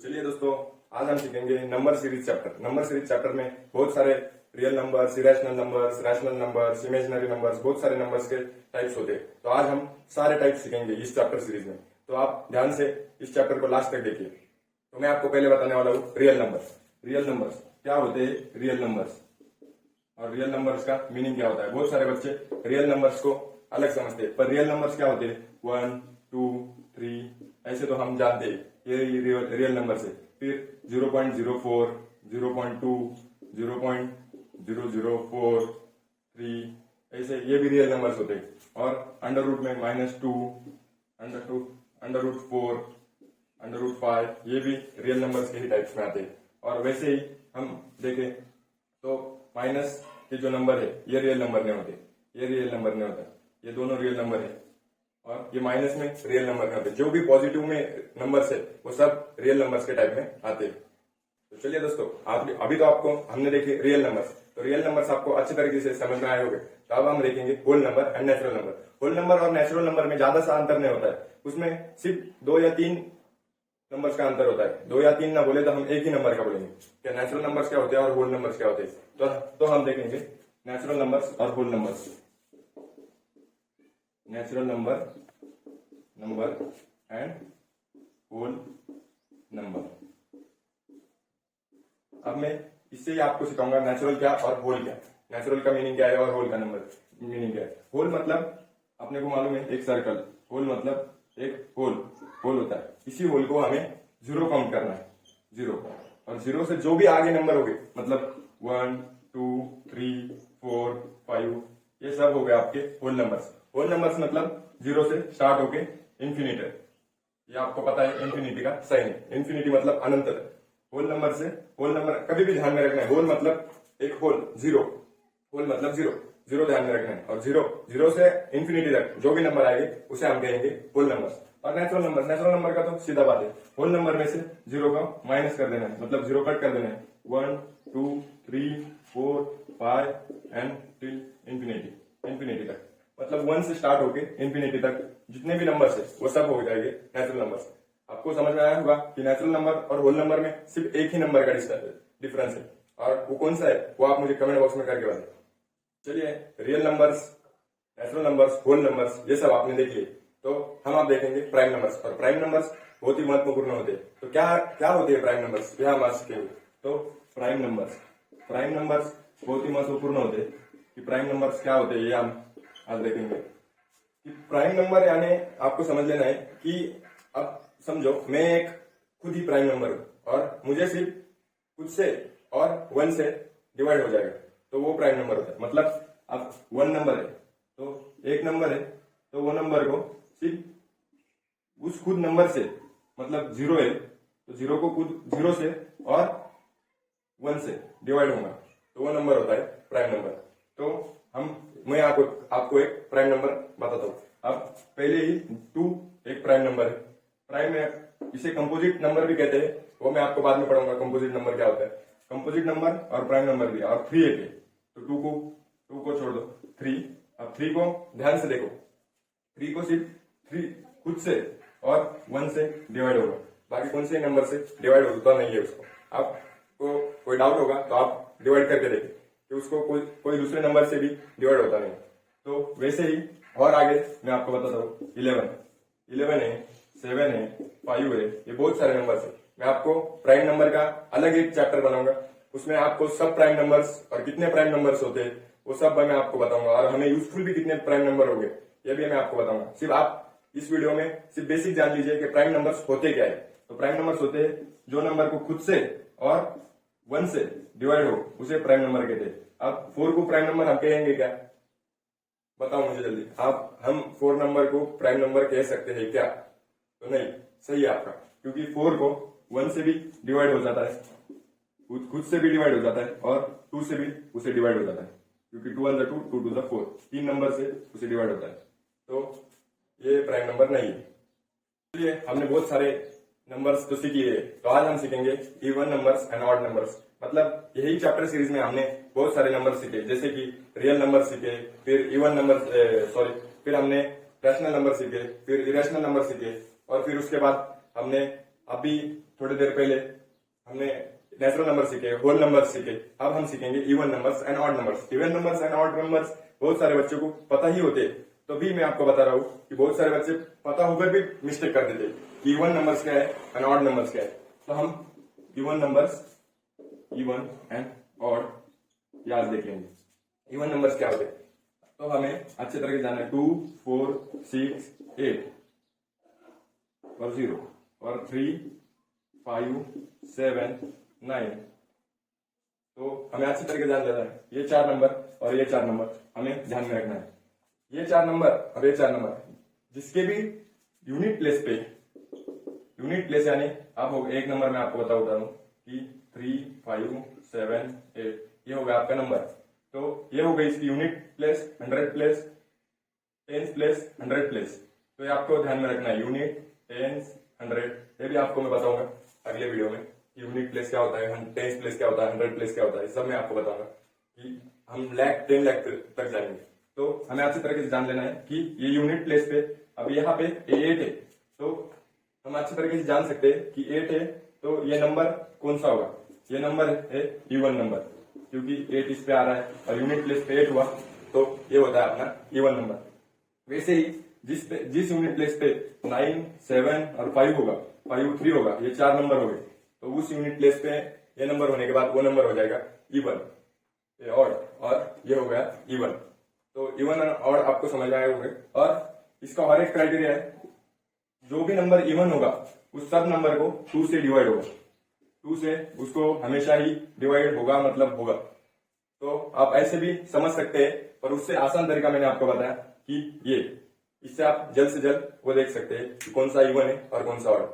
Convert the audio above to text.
चलिए दोस्तों, आज हम सीखेंगे number series chapter. Number series chapter में बहुत सारे real numbers, irrational numbers, rational numbers, imaginary numbers, बहुत सारे नंबर्स के टाइप्स होते हैं। तो आज हम सारे टाइप सीखेंगे इस चैप्टर सीरीज में। तो आप ध्यान से इस चैप्टर को लास्ट तक देखिए। तो मैं आपको पहले बताने वाला हूँ रियल नंबर्स। रियल नंबर्स क्या होते हैं? रियल नंबर्स और रियल नंबर्स का मीनिंग क्या होता है? बहुत सारे बच्चे रियल नंबर्स को अलग समझते हैं, पर रियल नंबर्स क्या होते हैं? 1, 2, 3 ऐसे तो हम जानते हैं, ये रियल नंबर्स है। फिर 0.04, 0.2, 0.004, 3 ऐसे ये भी रियल नंबर्स होते हैं। और अंडर रूट में -2, अंडर रूट 4, अंडर रूट 5 ये भी रियल नंबर्स के ही टाइप्स में आते हैं। और वैसे ही हम देखें तो माइनस के जो नंबर है ये रियल नंबर नहीं होते, ये रियल नंबर नहीं होता, ये दोनों रियल नंबर है। और ये माइनस में रियल नंबर में होते। जो भी पॉजिटिव में नंबर्स है वो सब रियल नंबर्स के टाइप में आते हैं। तो चलिए दोस्तों, अभी तो आपको हमने देखे रियल नंबर्स, तो रियल नंबर्स आपको अच्छी तरीके से समझ में आए होंगे। तो अब हम देखेंगे whole number and natural number. Whole number और नेचुरल नंबर में ज्यादा सा अंतर नहीं होता है, उसमें सिर्फ 2 या 3 नंबर्स का अंतर होता है। 2 या 3 ना बोले तो हम एक ही नंबर का बोलेंगे। क्या नेचुरल नंबर्स क्या होते हैं और होल नंबर्स क्या होते हैं? तो हम देखेंगे नेचुरल नंबर्स और whole numbers. Natural number and whole number. अब मैं इससे ही आपको सिखाऊंगा नेचुरल क्या और होल क्या। नेचुरल का मीनिंग क्या है और होल का नंबर मीनिंग क्या है। होल मतलब अपने को मालूम है एक सर्कल, होल मतलब एक होल होता है। इसी होल को हमें 0 काउंट करना है, 0। और 0 से जो भी आगे नंबर हो गए, मतलब 1, 2, 3, 4, 5 ये सब हो गए आपके होल नंबर्स। होल नंबर्स मतलब 0 से स्टार्ट होके इन्फिनिटी, ये आपको पता है इन्फिनिटी का साइन है। इन्फिनिटी मतलब अनंत। होल नंबर से होल नंबर कभी भी ध्यान में रखना है। होल मतलब एक होल, 0 होल मतलब 0 ध्यान में रखना है। और 0 से इन्फिनिटी तक जो भी नंबर आएंगे उसे हम कहेंगे होल नंबर। और नेचुरल नंबर का तो सीधा बात है, होल नंबर में से 0 का माइनस कर देना है, मतलब 0 कट कर देना है। 1, 2, 3, 4, 5 एंड टिल इन्फिनिटी तक, मतलब 1 से स्टार्ट होके इन्फिनिटी तक जितने भी नंबर्स है वो सब हो जाएंगे नेचुरल नंबर्स। आपको समझ में आया होगा कि नेचुरल नंबर और होल नंबर में सिर्फ एक ही नंबर का डिफरेंस है, और वो कौन सा है वो आप मुझे कमेंट बॉक्स में करके बताएं। चलिए, real numbers, natural numbers, whole numbers ये सब आपने देख लिए। तो हम आप देखेंगे प्राइम नंबर्स। और प्राइम नंबर्स बहुत ही महत्वपूर्ण होते हैं। तो क्या होते हैं प्राइम नंबर्स, यह हम आज सीखेंगे। तो प्राइम नंबर्स बहुत ही महत्वपूर्ण होते हैं। कि प्राइम नंबर्स क्या होते हैं ये हम आज देखेंगे। कि प्राइम नंबर यानी आपको समझ लेना है कि अब समझो मैं एक खुद ही प्राइम नंबर हूं और मुझे सिर्फ खुद से और 1 से डिवाइड हो जाएगा तो वो प्राइम नंबर होता है। मतलब अब 1 नंबर है तो एक नंबर है, तो वो नंबर को सिर्फ उस खुद नंबर से, मतलब 0 है तो 0 को खुद 0 से और 1 से डिवाइड होगा तो वो नंबर होता है प्राइम नंबर। तो मैं आपको एक प्राइम नंबर बताता हूँ। अब पहले ही 2 एक प्राइम नंबर है। प्राइम में इसे कंपोजिट नंबर भी कहते हैं, वो मैं आपको बाद में पढ़ाऊंगा कंपोजिट नंबर क्या होता है। कंपोजिट नंबर और प्राइम नंबर भी। और 3 एक है तो 2 को छोड़ दो, 3। अब 3 को ध्यान से देखो, 3 को सिर्फ 3 खुद से और 1 से डिवाइड होगा, बाकी कौन से नंबर से डिवाइड होता नहीं है उसको। आपको कोई डाउट होगा तो आप डिवाइड करके देखें कि उसको कोई दूसरे नंबर से भी डिवाइड होता नहीं। तो वैसे ही और आगे मैं आपको बताता हूँ 11 है, 7 है, 5 है, ये बहुत सारे नंबर्स है। मैं आपको प्राइम नंबर का अलग एक चैप्टर बनाऊंगा, उसमें आपको सब प्राइम नंबर्स और कितने प्राइम नंबर्स होते हैं वो सब मैं आपको बताऊंगा। और हमें यूजफुल भी कितने प्राइम नंबर हो गए ये भी मैं आपको बताऊंगा। सिर्फ आप इस वीडियो में सिर्फ बेसिक जान लीजिए कि प्राइम नंबर्स होते क्या है। तो प्राइम नंबर्स होते हैं जो नंबर को खुद से और 1 से डिवाइड हो उसे प्राइम नंबर कहते हैं। अब 4 को प्राइम नंबर हम कहेंगे क्या? बताओ मुझे जल्दी। हम 4 नंबर को प्राइम नंबर कह सकते हैं क्या? तो नहीं, सही है आपका, क्योंकि 4 को 1 से भी डिवाइड हो जाता है, खुद से भी डिवाइड हो जाता है और 2 से भी उसे डिवाइड हो जाता है, क्योंकि 2 1 2 2 2 4 3 नंबर से उसे डिवाइड होता है। तो ये प्राइम नंबर नहीं है। इसलिए हमने बहुत सारे नंबर्स तो सीख लिए। तो आज हम सीखेंगे even numbers and odd numbers. मतलब यही चैप्टर सीरीज में हमने बहुत सारे नंबर सीखे, जैसे कि रियल नंबर सीखे, फिर इवन नंबर फिर हमने रैशनल नंबर सीखे, फिर इरेशनल नंबर सीखे, और फिर उसके बाद हमने अभी थोड़ी देर पहले हमने नेचुरल नंबर सीखे, होल नंबर सीखे, अब हम सीखेंगे even numbers and odd numbers. Even numbers and odd numbers बहुत सारे बच्चों को पता ही होते, तो भी मैं आपको बता रहा हूँ कि बहुत सारे बच्चे पता होकर भी मिस्टेक कर देते कि इवन नंबर्स क्या है एंड ऑड नंबर्स क्या है। तो हम even numbers, even and odd याद देख लेंगे। इवन नंबर्स क्या होते हैं तो हमें अच्छे तरह से जाना है। 2, 4, 6, 8 और 0 और 3, 5, 7, 9। तो हमें अच्छी तरह से जान लेना है ये 4 नंबर और ये 4 नंबर हमें ध्यान में रखना है। ये 4 नंबर और ये 4 नंबर जिसके भी यूनिट प्लेस पे, यूनिट प्लेस यानी आप एक नंबर में आपको बता रहा हूं कि 3, 5, 7, 8 ये हो गया आपका नंबर। तो ये हो गई इसकी unit place, 100 place, tens place, 100 place. तो ये आपको ध्यान में रखना है, यूनिट, टेंस, 100। ये भी आपको मैं बताऊंगा अगले वीडियो में, यूनिट प्लेस क्या होता है, टेंस प्लेस क्या होता है, 100 प्लेस क्या होता है, सब मैं आपको बताऊंगा कि हम लाख 10 लाख तक जाएंगे। तो हमें अच्छी तरीके से जान लेना है कि ये यूनिट प्लेस पे, अब यहाँ पे 8 है, तो हम अच्छी तरीके से जान सकते हैं कि 8 है तो ये नंबर कौन सा होगा। ये नंबर है इवन नंबर, क्योंकि 8 इस पे आ रहा है और यूनिट प्लेस पे 8 हुआ, तो ये होता है अपना इवन नंबर। वैसे ही जिस यूनिट प्लेस पे 9, 7 और 5 होगा, 5, 3 होगा, ये 4 नंबर हो गए, तो उस यूनिट प्लेस पे ये नंबर होने के बाद वो नंबर हो जाएगा इवन, ये ऑड, और ये हो गया इवन। तो इवन और ऑड आपको समझ आए होंगे। और इसका और एक क्राइटेरिया है, जो भी नंबर इवन होगा उस सब नंबर को 2 से डिवाइड होगा, 2 से उसको हमेशा ही डिवाइड होगा, मतलब होगा। तो आप ऐसे भी समझ सकते हैं, पर उससे आसान तरीका मैंने आपको बताया कि ये, इससे आप जल्द से जल्द वो देख सकते हैं कि कौन सा इवन है और कौन सा ऑड।